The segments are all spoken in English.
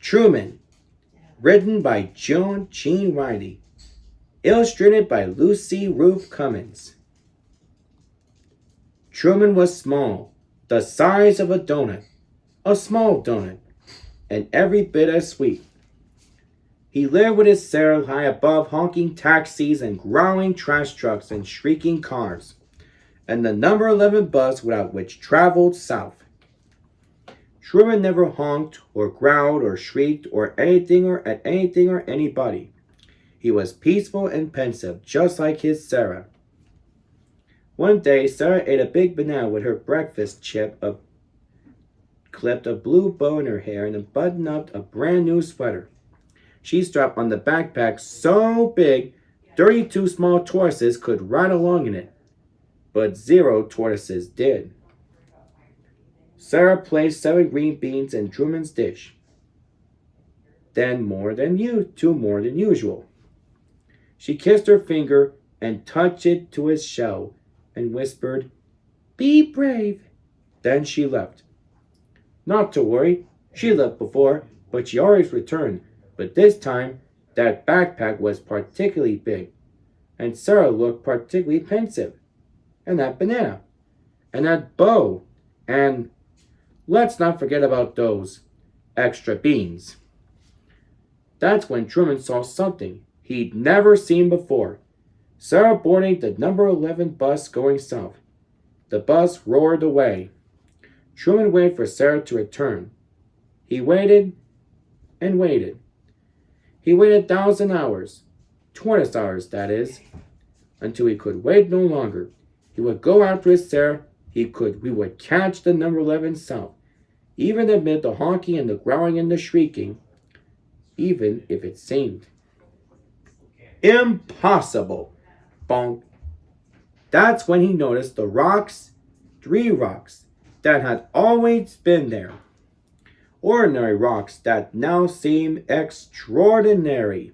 Truman, written by John Gene Riley, illustrated by Lucy Ruth Cummins. Truman was small, the size of a small donut, and every bit as sweet. He lived with his Sarah high above honking taxis and growling trash trucks and shrieking cars, and the number 11 bus without which traveled south. Truman never honked or growled or shrieked or anything or at anything or anybody. He was peaceful and pensive, just like his Sarah. One day, Sarah ate a big banana with her breakfast chip, clipped a blue bow in her hair, and buttoned up a brand new sweater. She strapped on the backpack so big, 32 small tortoises could ride along in it, but 0 tortoises did. Sarah placed 7 green beans in Truman's dish, then more than usual. She kissed her finger and touched it to his shell and whispered, "Be brave." Then she left. Not to worry, she left before, but she always returned. But this time, that backpack was particularly big, and Sarah looked particularly pensive. And that banana, and that bow, and let's not forget about those extra beans. That's when Truman saw something he'd never seen before. Sarah boarding the number 11 bus going south. The bus roared away. Truman waited for Sarah to return. He waited and waited. He waited 1,000 hours, tortoise hours that is, until he could wait no longer. He would go after his Sarah. We would catch the number 11 south, even amid the honking and the growling and the shrieking, even if it seemed impossible. Bonk. That's when he noticed the rocks, 3 rocks, that had always been there. Ordinary rocks that now seem extraordinary.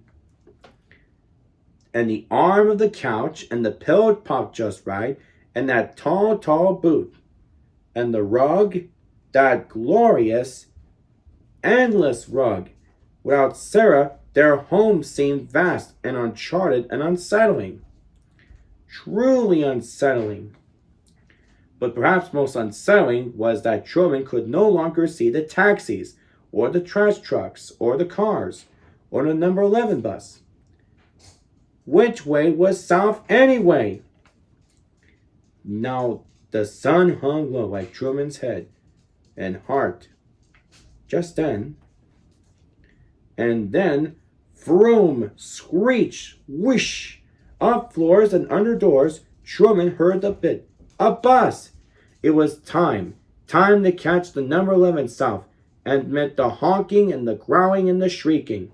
And the arm of the couch, and the pillow popped just right, and that tall boot, and the rug, that glorious, endless rug. Without Sarah, their home seemed vast and uncharted and unsettling. Truly unsettling. But perhaps most unsettling was that Truman could no longer see the taxis, or the trash trucks, or the cars, or the number 11 bus. Which way was south anyway? Now the sun hung low like Truman's head and heart. Just then, and then, vroom, screech, whoosh, up floors and under doors, Truman heard a bus. It was time to catch the number 11 south, and met the honking and the growling and the shrieking.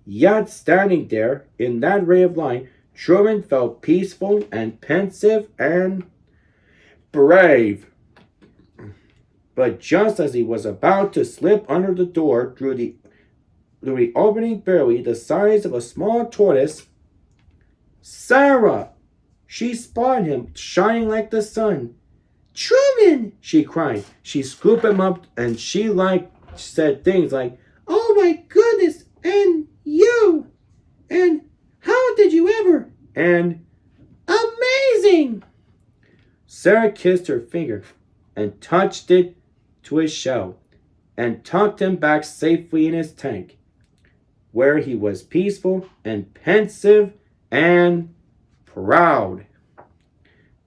Yet standing there in that ray of light, Truman felt peaceful and pensive and brave. But just as he was about to slip under the door through the opening barely the size of a small tortoise, Sarah! She spotted him, shining like the sun. "Truman!" she cried. She scooped him up, and she said things like, "Oh my goodness, and you! And how did you ever? And amazing!" Sarah kissed her finger and touched it to his shell and tucked him back safely in his tank, where he was peaceful and pensive and proud.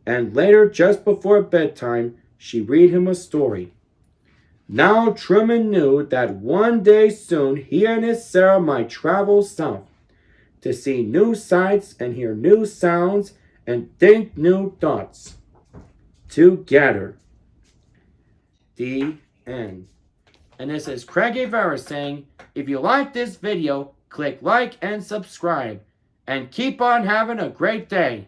And later, just before bedtime, she read him a story. Now Truman knew that one day soon he and his Sarah might travel south to see new sights and hear new sounds and think new thoughts together. The end. And this is Craig Avera saying, if you like this video, click like and subscribe. And keep on having a great day.